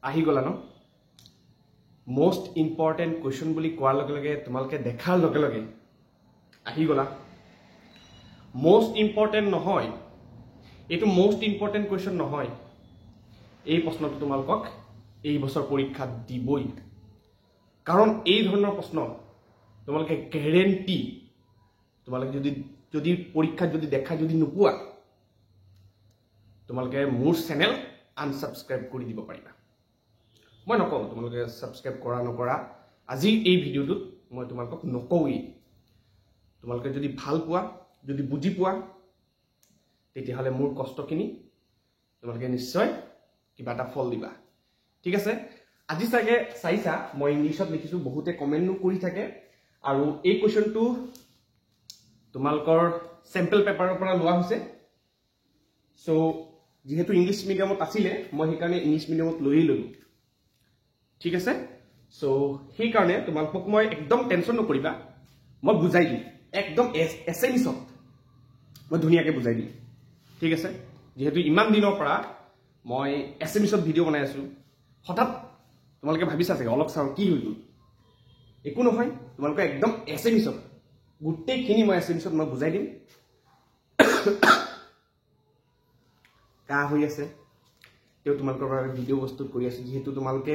আহি গলা ন most important question বুলি কোৱাৰ লগে লগে তোমালোকে দেখাৰ লগে লগে আহি গলা মোস্ট ইম্পৰ্টেন্ট নহয় এটো মোস্ট ইম্পৰ্টেন্ট কোৱেশ্চন নহয় এই প্ৰশ্নটো তোমালোকক এই বছৰ পৰীক্ষাত দিবই কাৰণ এই ধৰণৰ প্ৰশ্ন তোমালোকে গ্যাৰান্টি তোমালোকে যদি পৰীক্ষাত যদি দেখা যদি নোপোৱা তোমালোকে মোৰ চেনেল আনসাবস্ক্ৰাইব কৰি দিব পাৰিবা মই নকওঁ তোমালোকে সাবস্ক্ৰাইব কৰা নকৰা আজি এই ভিডিওটোত মই তোমালোকক নকওই তোমালোকে যদি ভাল পোৱা যদি বুজি পোৱা তেতিয়াহলে মোৰ কষ্টখিনি তোমালোকে নিশ্চয় কিবা এটা ফল দিবা ঠিক আছে আজি সাগে চাইছা মই ইংলিশত লিখিছো বহুতে কমেন্ট কৰি থাকে আৰু এই কোৱেশ্চনটো তোমালোকৰ স্যাম্পল পেপাৰৰ পৰা লোৱা হৈছে সো যেহেতু ইংলিশ মিডিয়ামত আছিলে মই হেকাৰণে ইংলিশ মিডিয়ামত লৈ ললো ঠিক আছে সো সেই কাৰণে তোমালোকক মই একদম টেনচন নকৰিবা মই বুজাই দিম একদম এসএমএছত মই ধুনিয়াকে বুজাই দিম ঠিক আছে যেহেতু ইমান দিনৰ পৰা মই এসএমএছত ভিডিও বনাই আছো হঠাৎ তোমালোকে ভাবিছা চাগে অলপ চাও কি হৈ গল একো নহয় তোমালোকে একদম এসএমএছত গুটেইখিনি মই এসএমএছত মই বুজাই দিম কা হৈ আছে তেও তোমালোকৰ বাবে ভিডিও প্ৰস্তুত কৰি আছো যেহেতু তোমালোকে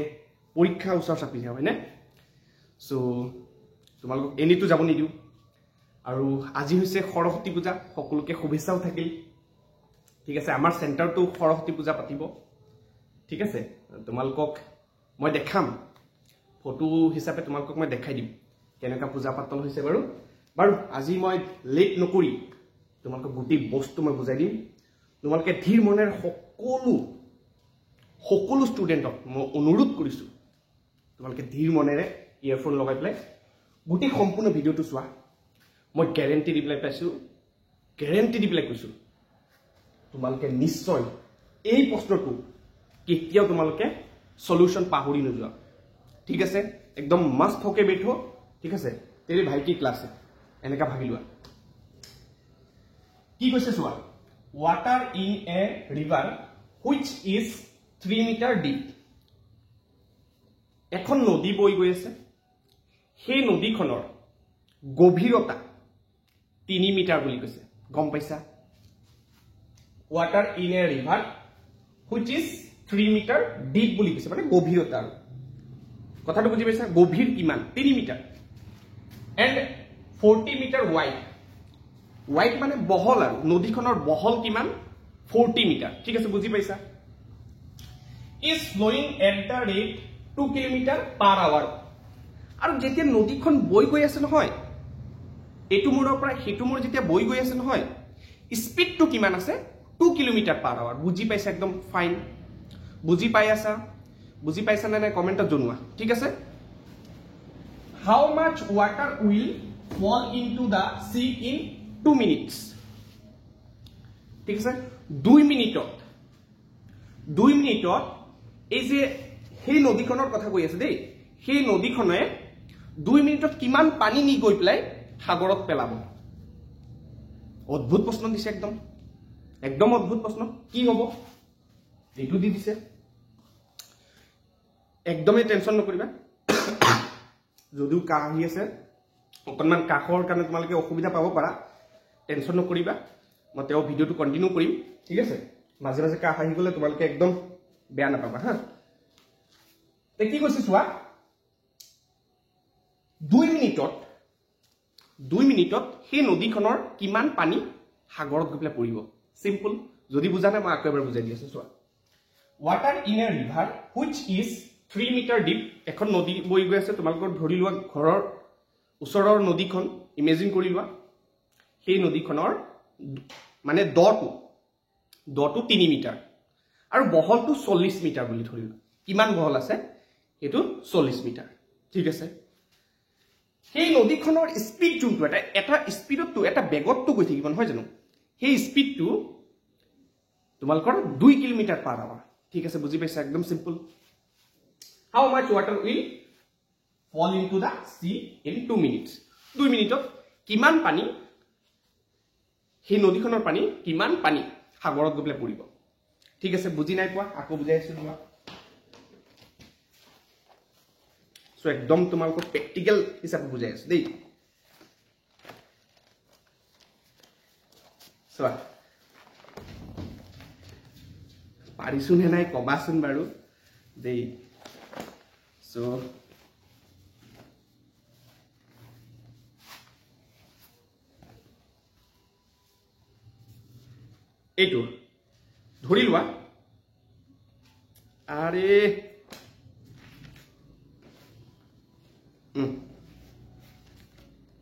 পৰীক্ষা উছৰ চাপিছে হয় না সো তোমালোকক এনিটো যাব নিদিও আৰু আজি হৈছে সৰস্বতী পূজা সকলোকে শুভেচ্ছাও থাকিল ঠিক আছে আমাৰ চেণ্টাৰটো সৰস্বতী পূজা পাতিব ঠিক আছে তোমালোকক মই দেখাম ফটো হিচাপে তোমালোকক মই দেখাই দিম কেনেকা পূজা পাতল হৈছে বাৰু আজি মই লেট নকৰি তোমালোকক গুটি বস্তু মই বুজাই দিম তোমালোকে ধীৰ মনেৰে সকলো ষ্টুডেণ্টক মই অনুৰোধ কৰিছো তোমালোকে ধীৰ মনেৰে ইয়াৰফোন লগাই পেলাই গুটি সম্পূৰ্ণ ভিডিওটো চোৱা মই গ্যাৰান্টি দি পেলাই কৈছো তোমালোকে নিশ্চয় এই প্ৰশ্নটো কেতিয়াও তোমালোকে সলিউশন পাহৰি নোযোৱা ঠিক আছে একদম মস্ত होके बैठो ঠিক আছে तेरे भाई की क्लास है এনেকা ভাবি লোৱা কি কৈছে চোৱা water in a river which is 3 meter deep এখন নদী বৈ গৈ আছে সেই নদীখনৰ গভীৰতা 3 মিটাৰ বুলি কৈছে গম পাইছা water in a river which is 3 meter deep বুলি কৈছে মানে গভীৰতা কথাটো বুজি পাইছা গভীৰ কিমান 3 মিটাৰ and 40 meter wide মানে বহল আৰু নদীখনৰ বহল কিমান 40 মিটাৰ ঠিক আছে বুজি পাইছা is flowing at the rate 2 km/h আৰু যেতিয়া নদীখন বৈ গৈ আছে নহয় এটু মোৰৰ পৰা হেটু মোৰ যেতিয়া বৈ গৈ আছে নহয় স্পিডটো কিমান আছে 2 km/h বুজি পাইছা একদম ফাইন বুজি পাইছা না কমেন্টত জনোৱা ঠিক আছে how much water will fall into the sea in 2 minutes ঠিক আছে 2 মিনিটত এই যে সেই নদীখনৰ কথা কৈ আছে দেই সেই নদীখনে 2 মিনিটত কিমান পানী নি গৈ পেলাই সাগৰত পেলাব অদ্ভুত প্ৰশ্ন দিছে একদম অদ্ভুত প্ৰশ্ন কি হ'ব এইটো দি দিছে একদমই টেনচন নকৰিবা যদিও কাহ আহি আছে অকনমান কাহৰ কাৰণে তোমালোকে অসুবিধা পাব পাৰা টেনচন নকৰিবা মই তেও ভিডিওটো কন্টিনিউ কৰিম ঠিক আছে মাজে মাজে কাহ আহি গলে তোমালোকে একদম বেয়া নাপাবা হা তে কি কৈছে চোৱা 2 মিনিটত সেই নদীখনৰ কিমান পানী সাগৰত গৈ পেলাই পৰিব সিম্পল যদি বুজা নাই মই আকৌ এবাৰ বুজাই দি আছো চোৱা water in a river which is 3 meter deep এখন নদী বৈ গৈ আছে তোমালোকৰ ধৰি লোৱা ঘৰৰ ওচৰৰ নদীখন ইমেজিন কৰি লোৱা সেই নদীখনৰ মানে দটো 3 মিটাৰ আৰু বহলটো 40 মিটাৰ বুলি ধৰি লোৱা কিমান বহল আছে এটো 40 মিটাৰ ঠিক আছে সেই নদীখনৰ স্পিড যোনটো এটা স্পিডটো এটা বেগতটো গৈ থাকিব নহয় জানো সেই স্পিডটো তোমালোকৰ 2 km/h ঠিক আছে বুজি পাইছা একদম simple how much water will fall into the sea in 2 minutes 2 মিনিটত কিমান পানী সেই নদীখনৰ পানী কিমান পানী সাগৰত গৈ পেলাই পৰিব ঠিক আছে বুজি নাই পোৱা আকৌ বুজাই আছো তোমাক সো একদম তোমালোকক প্ৰেক্টিকেল হিচাপে বুজাই আছো দেই চোৱা পাৰিছো নে নাই কবাচোন বাৰু দেই সো এইটো ধৰি লোৱা আৰে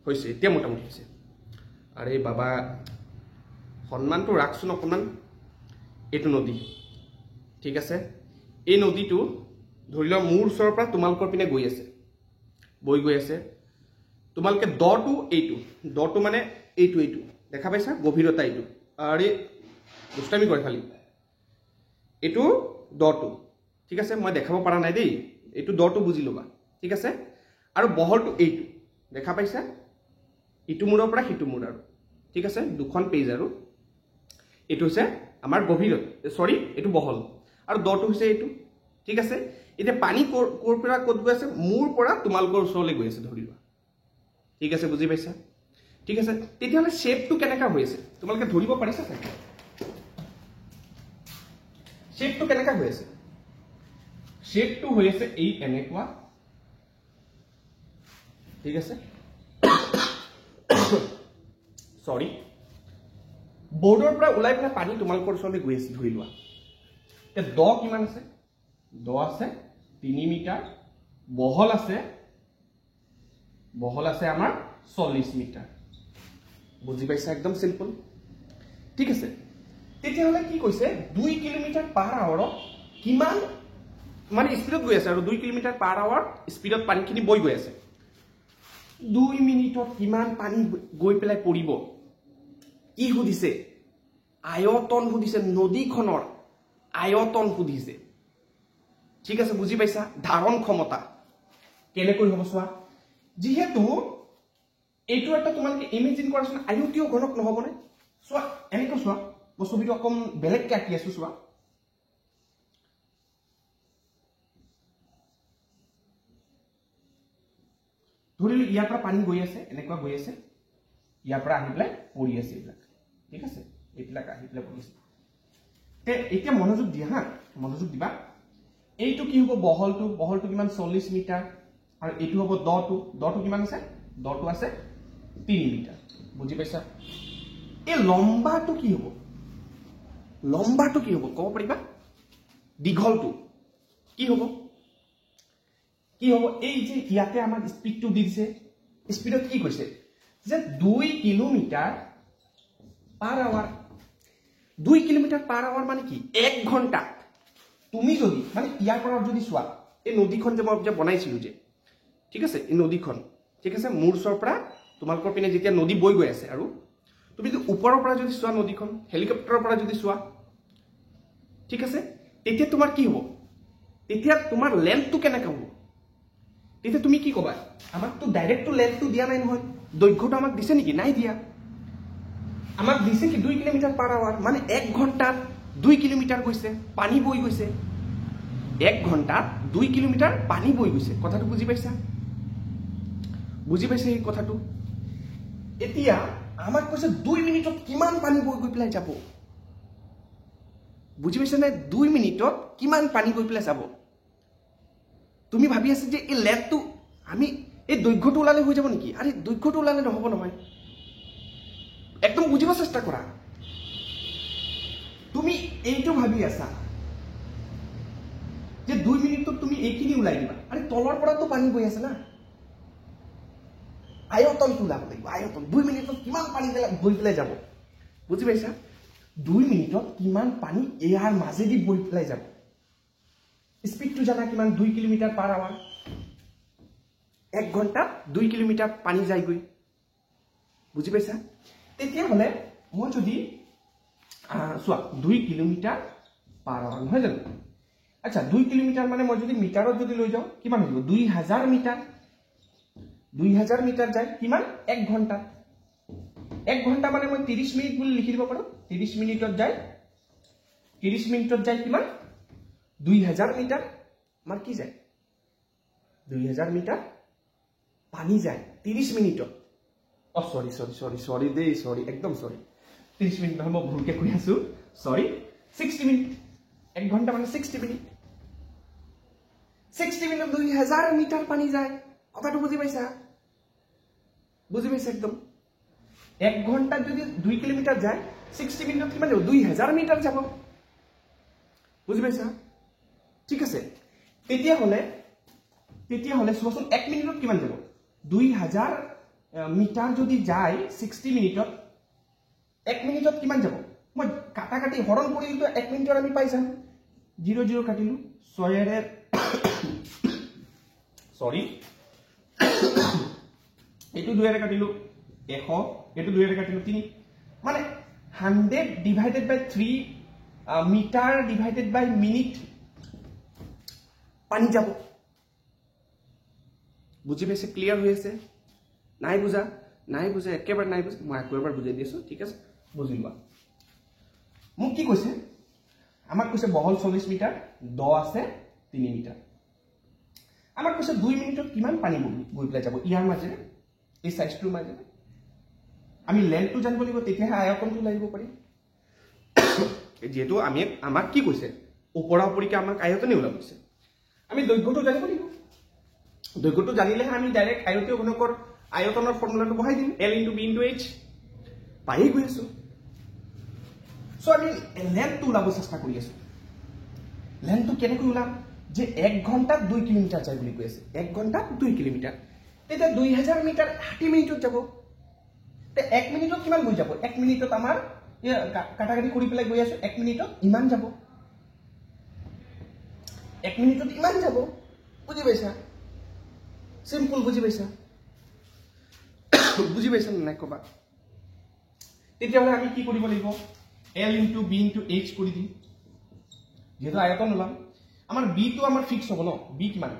হৈছে এতিয়া মোটামুটি হৈছে আৰে বাবা সন্মানটো ৰাখছোন অকণমান এইটো নদী ঠিক আছে এই নদীটো ধৰি লোৱা মোৰ ওচৰৰ পৰা তোমালোকৰ পিনে গৈ আছে বৈ গৈ আছে তোমালোকে দটো মানে এইটো দেখা পাইছা গভীৰতা এইটো আৰে দুষ্টামি কৰে খালি এইটো দটো ঠিক আছে মই দেখাব পৰা নাই দেই এইটো দটো বুজি ল'বা ঠিক আছে আৰু বহলটো এইটো দেখা পাইছা ইটো মূৰৰ পৰা সিটো মূৰ আৰু ঠিক আছে দুখন পেজ আৰু এইটো হৈছে আমাৰ গভীৰতা সৰি এইটো বহল আৰু দটো হৈছে এইটো ঠিক আছে এতিয়া পানী কোৰ পৰা ক'ত গৈ আছে মূৰ পৰা তোমালোকৰ ওচৰলৈ গৈ আছে ধৰি লোৱা ঠিক আছে বুজি পাইছা ঠিক আছে তেতিয়াহ'লে শেপটো কেনেকা হৈ আছে তোমালোকে ধৰিব পাৰিছা চাগে শেপটো কেনেকা হৈ আছে শেপটো হৈ আছে এই এনেকুৱা ঠিক আছে সৰি বোৰ্ডৰ পৰা ওলাই পেলাই পানী তোমালোকৰ ওচৰলৈ গৈ আছে ধৰি লোৱা এতিয়া দ কিমান আছে দ আছে 3 মিটাৰ বহল আছে আমাৰ 40 মিটাৰ বুজি পাইছা একদম সিম্পল ঠিক আছে তেতিয়াহ'লে কি কৈছে 2 কিলোমিটাৰ পাৰ আৱাৰত কিমান মানে স্পিডত গৈ আছে আৰু 2 কিলোমিটাৰ পাৰ আৱাৰত স্পিডত পানীখিনি বৈ গৈ আছে 2 মিনিটত কিমান পানী গৈ পেলাই পৰিব কি সুধিছে আয়তন সুধিছে নদীখনৰ আয়তন সুধিছে ঠিক আছে বুজি পাইছা ধাৰণ ক্ষমতা কেনেকৈ হ'ব চোৱা যিহেতু এইটো এটা তোমালোকে ইমেজিন কৰাচোন আয়ুতীয় ঘনক নহবনে চোৱা এনেকৈ চোৱা মই ছবিটো অকণ বেলেগকৈ আঁকি আছো চোৱা ধৰিলো ইয়াৰ পৰা পানী গৈ আছে এনেকুৱা গৈ আছে ইয়াৰ পৰা আহি পেলাই পৰি আছে এইবিলাক ঠিক আছে এইবিলাক আহি পেলাই পৰি আছে এতিয়া মনোযোগ দিয়া হা মনোযোগ দিবা এইটো কি হ'ব বহলটো কিমান 40 মিটাৰ আৰু এইটো হ'ব দটো কিমান আছে দটো আছে 3 মিটাৰ বুজি পাইছা এই লম্বাটো কি হ'ব ক'ব পাৰিবা দীঘলটো কি হ'ব এই যে ইয়াতে আমাৰ স্পিডটো দি দিছে স্পিডত কি কৈছে যে 2 kilometre per hour 2 kilometre per hour মানে কি 1 ঘণ্টা তুমি যদি মানে ইয়াৰ পৰা যদি চোৱা এই নদীখন যে মই যে বনাইছিলো যে ঠিক আছে এই নদীখন ঠিক আছে মোৰ ওচৰৰ পৰা তোমালোকৰ পিনে যেতিয়া নদী বৈ গৈ আছে আৰু তুমি যদি ওপৰৰ পৰা যদি চোৱা নদীখন হেলিকপ্টাৰৰ পৰা যদি চোৱা ঠিক আছে তেতিয়া তোমাৰ কি হ'ব তেতিয়া তোমাৰ লেন্থটো কেনেকৈ হ'ব তেতিয়া তুমি কি ক'বা আমাকতো ডাইৰেক্টটো লেন্থটো দিয়া নাই নহয় দৈৰ্ঘ্যটো আমাক দিছে নেকি নাই দিয়া আমাক দিছে কি 2 কিলোমিটাৰ পাৰ আৱাৰ মানে 1 ঘণ্টাত 2 কিলোমিটাৰ গৈছে পানী বৈ গৈছে 1 ঘণ্টাত 2 কিলোমিটাৰ পানী বৈ গৈছে কথাটো বুজি পাইছা এই কথাটো এতিয়া আমাক কৈছে 2 মিনিটত কিমান পানী বৈ গৈ পেলাই যাব বুজি পাইছা নে 2 মিনিটত কিমান পানী গৈ পেলাই যাব তুমি ভাবি আছা যে এই লেন্থটো আমি এই দৈৰ্ঘ্যটো ওলালে হৈ যাব নেকি আৰে দৈৰ্ঘ্যটো ওলালে নহ'ব নহয় একদম বুজিব চেষ্টা কৰা তুমি এইটো ভাবি আছা যে 2 মিনিটত তুমি এইখিনি ওলাই দিবা আৰে তলৰ পৰাতো পানী বৈ আছে না আয়তনটো ওলাব লাগিব আয়তন 2 মিনিটত কিমান পানী বৈ পেলাই যাব বুজি পাইছা 2 মিনিটত কিমান পানী এয়াৰ মাজেদি বৈ পেলাই যাব স্পিডটো জানা কিমান 2 কিলোমিটাৰ পাৰ আৱাৰ 1 ঘণ্টাত 2 কিলোমিটাৰ পানী যায়গৈ বুজি পাইছা তেতিয়াহ'লে মই যদি চোৱা 2 কিলোমিটাৰ পাৰ আৱাৰ নহয় জানো আচ্ছা 2 কিলোমিটাৰ মানে মই যদি মিটাৰত যদি লৈ যাওঁ কিমান হ'ব 2000 মিটাৰ 2000 মিটাৰ যায় কিমান 1 ঘণ্টা 1 ঘণ্টা মানে মই 30 মিনিট বুলি লিখি দিব পাৰোঁ 30 মিনিটত যায় কিমান 2000 মিটাৰ আমাৰ কি যায় 2000 মিটাৰ পানী যায় 30 মিনিটত সৰি দেই সৰি একদম সৰি 30 মিনিট নহয় মই ভুলকে কৈ আছো সৰি 60 মিনিট 1 ঘণ্টা মানে 60 মিনিট 60 মিনিট 2000 মিটাৰ পানী যায় কথাটো বুজি পাইছা একদম 1 ঘণ্টাত যদি 2 কিলোমিটাৰ যায় 60 মিনিটত কিমান যাব 2000 মিটাৰ যাব বুজি পাইছা ঠিক আছে তেতিয়া হলে চোৱাচোন 1 মিনিটত কিমান যাব 2000 মিটাৰ যদি যায় 60 মিনিটত 1 মিনিটত কিমান যাব মই কাটি হৰণ কৰিলে তো 1 মিনিটত আমি পাই যাম 00 কাটিলো 6 এৰে সৰি এইটো 2 এৰে কাটিলো 100 এইটো 2 এৰে কাটিলো 3 মানে 100 ডিভাইডেড বাই 3 মিটাৰ ডিভাইডেড বাই মিনিট পানী যাব বুজি পাইছে ক্লিয়াৰ হৈ আছে নাই বুজা একেবাৰে নাই বুজা মই আকৌ এবাৰ বুজাই দিছো ঠিক আছে বুজি লোৱা মোক কি কৈছে আমাক কৈছে বহল 40 মিটাৰ দ আছে 3 মিটাৰ আমাক কৈছে 2 মিনিটত কিমান পানী গৈ পেলাই যাব ইয়াৰ মাজেৰে এই সাইজটোৰ মাজেৰে আমি লেন্থটো জানিব লাগিব তেতিয়াহে আয়তনটো লাগিব পাৰিম যেহেতু আমাক কি কৈছে ওপৰা ওপৰিকে আমাক আয়তনে ওলাব কৈছে আমি দৈৰ্ঘ্যটো জানিব লাগিব দৈৰ্ঘ্যটো জানিলে আমি ডাইৰেক্ট আয়তীয় ঘনকৰ আয়তনৰ ফৰ্মুলাটো বহাই দিম L * B * H পাই গৈ আছো সো আমি লেন্থটো ওলাব চেষ্টা কৰি আছো লেন্থটো কেনেকৈ ওলাম যে 1 ঘণ্টাত 2 কিলোমিটাৰ যায় বুলি কৈ আছে 1 ঘণ্টাত 2 কিলোমিটাৰ তেতিয়া 2000 মিটাৰ 60 মিনিটত যাব তে 1 মিনিটত কিমান গৈ যাব 1 মিনিটত আমাৰ কাটাকাটি কৰি পেলাই গৈ আছো 1 মিনিটত ইমান যাব 1 মিনিটত ইমান যাব বুজি পাইছা সিম্পল বুজি পাইছা নাই কবা তেতিয়াহলে আমি কি কৰিব লাগিব L * B * H কৰি দিম যেহেতু আয়তন ওলাম আমাৰ B টো আমাৰ ফিক্স হ'ব ন B কিমান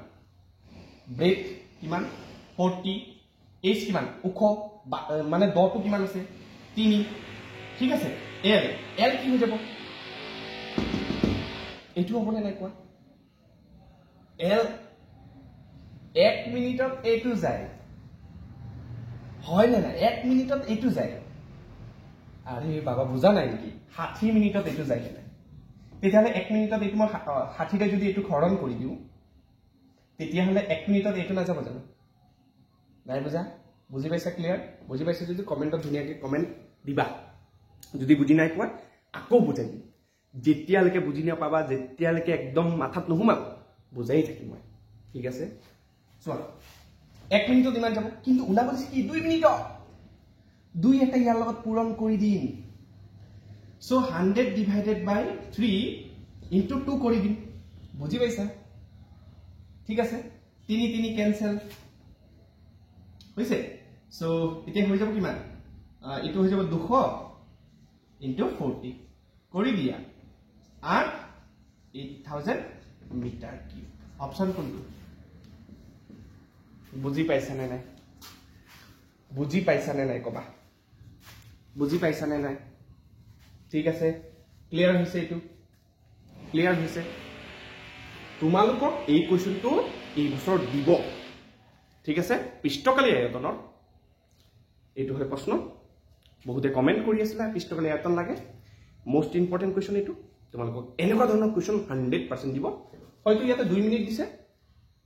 ব্ৰেথ কিমান 40 H কিমান ওখ মানে দটো কিমান আছে 3 ঠিক আছে L কি হৈ যাব এইটো হ'বনে নাই কোৱা L 1 মিনিটত এইটো যায় হয় না 1 মিনিটত এইটো যায় আরে বাবা বুজা নাই নেকি 60 মিনিটত এইটো যায় না তেতিয়াহলে 1 মিনিটত এইটো মই 60 তে যদি এইটো হৰণ কৰি দিও তেতিয়াহলে 1 মিনিটত এইটো না যাব জানো নাই বুজি পাইছা ক্লিয়াৰ বুজি পাইছা যদি কমেন্টত ধুনিয়াকে কমেন্ট দিবা যদি বুজি নাই পোৱা আকৌ বুজাই দিম যেতিয়ালৈকে বুজি নাপাবা যেতিয়ালৈকে একদম মাথাত নুহুমাব বুজাই থাকিম মই ঠিক আছে চোৱা 1 মিনিটত ইমান যাব কিন্তু ওলাব দিছে কি 2 মিনিটত 2 এটা ইয়াৰ লগত পূৰণ কৰি দিম সো 100 ডিভাইডেড বাই 3 ইনটু 2 কৰি দিম বুজি পাইছা ঠিক আছে 3 3 ক্যান্সেল হৈছে সো এতিয়া হৈ যাব কিমান ইটো হৈ যাব 200 ইনটু 40 কৰি দিয়া আৰ 8000 মিটাৰ কিউব অপশন কোনটো বুজি পাইছা নে নাই কবা বুজি পাইছা নে নাই ঠিক আছে ক্লিয়াৰ হৈছে এটো ক্লিয়াৰ হৈছে তোমালোকক এই কোৱেশ্চনটো এই বছৰ দিব ঠিক আছে পৃষ্ঠকালী আয়তনৰ এটো হয় প্ৰশ্ন বহুতে কমেন্ট কৰি আছিল পৃষ্ঠকালী আয়তন লাগে মোস্ট ইম্পৰ্টেন্ট কোৱেশ্চন এটো তোমালোকক এনেকুৱা ধৰণৰ কোৱেশ্চন 100% দিব হয়তো ইয়াতে 2 মিনিট দিছে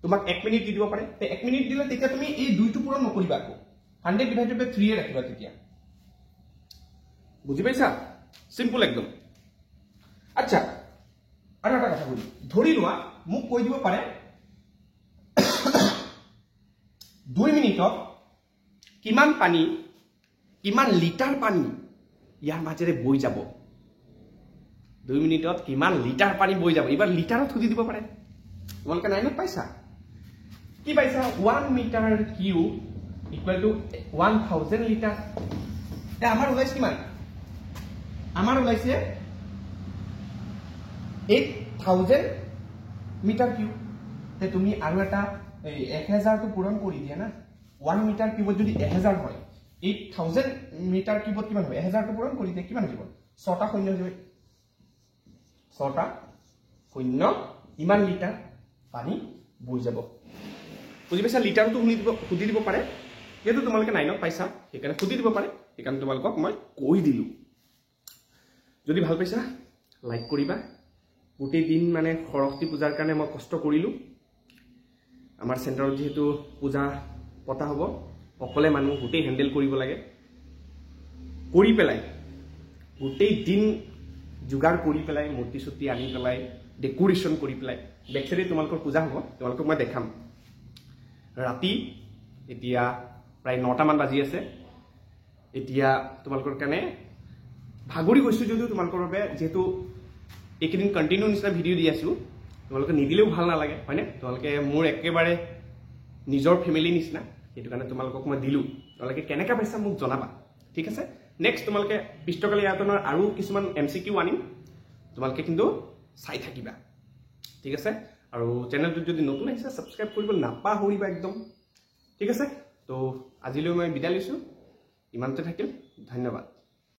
তোমাক 1 মিনিট দি দিব পাৰে তে 1 মিনিট দিলে তেতিয়া তুমি এই দুইটো পূৰণ নকৰিবা আকৌ 100 ডিভাইডেড বাই 3 এ ৰাখিবা তেতিয়া বুজি পাইছা সিম্পল একদম আচ্ছা আৰু এটা কথা বলি ধৰি লোৱা মোক কৈ দিব পাৰে 2 মিনিটত কিমান পানী কিমান লিটাৰ পানী ইয়াৰ মাজেৰে বৈ যাব 2 মিনিটত কিমান লিটাৰ পানী বৈ যাব এবাৰ লিটাৰত খুদি দিব পাৰে তোমালোকে নাইনত পাইছা কি পাইছা 1 metre cube equal to 1000 litre তে আমাৰ ওলাইছে কিমান আমাৰ ওলাইছে 8000 মিটাৰ কিউব তে তুমি আৰু এটা 1000 টো পূৰণ কৰি দিয়া না 1 মিটাৰ কিউবত যদি 1000 হয় 8000 মিটাৰ কিউবত কিমান হয় 1000 টো পূৰণ কৰি দিয়া কিমান হ'ব 6টা শূন্য হৈ যাব 6টা শূন্য ইমান লিটাৰ পানী বৈ যাব বুজি পাইছা লিটাৰটো সুধি দিব পাৰে যেহেতু তোমালোকে 9ত পাইছা সেইকাৰণে সুধি দিব পাৰে সেইকাৰণে তোমালোকক মই কৈ দিলো যদি ভাল পাইছা লাইক কৰিবা গোটেই দিন মানে সৰস্বতী পূজাৰ কাৰণে মই কষ্ট কৰিলো আমাৰ চেণ্টাৰত যেহেতু পূজা পতা হ'ব অকলে মানুহ গোটেই হেণ্ডেল কৰিব লাগে কৰি পেলাই গোটেই দিন যোগাৰ কৰি পেলাই মূৰ্তি চুটি আনি পেলাই ডেকোৰেশ্যন কৰি পেলাই বেকচাইডে তোমালোকৰ পূজা হ'ব তোমালোকক মই দেখাম ৰাতি এতিয়া প্ৰায় 9টা মান বাজি আছে এতিয়া তোমালোকৰ কাৰণে ভাগৰি গৈছো যদিও তোমালোকৰ বাবে যেহেতু এইকেইদিন কণ্টিনিউ নিচিনা ভিডিঅ' দি আছো তোমালোকে নিদিলেও ভাল নালাগে হয়নে তোমালোকে মোৰ একেবাৰে নিজৰ ফেমিলি নিচিনা সেইটো কাৰণে তোমালোকক মই দিলো তোমালোকে কেনেকৈ পাইছা মোক জনাবা ঠিক আছে নেক্সট তোমালোকে পিষ্টকালি আয়তনৰ আৰু কিছুমান MCQ আনিম তোমালোকে কিন্তু চাই থাকিবা ঠিক আছে আৰু চেনেলটো যদি নতুন আহিছে সাবস্ক্ৰাইব কৰিব নাপাহৰিবা একদম ঠিক আছে তো আজিলৈ মই বিদায় লৈছো ইমানতে থাকিল ধন্যবাদ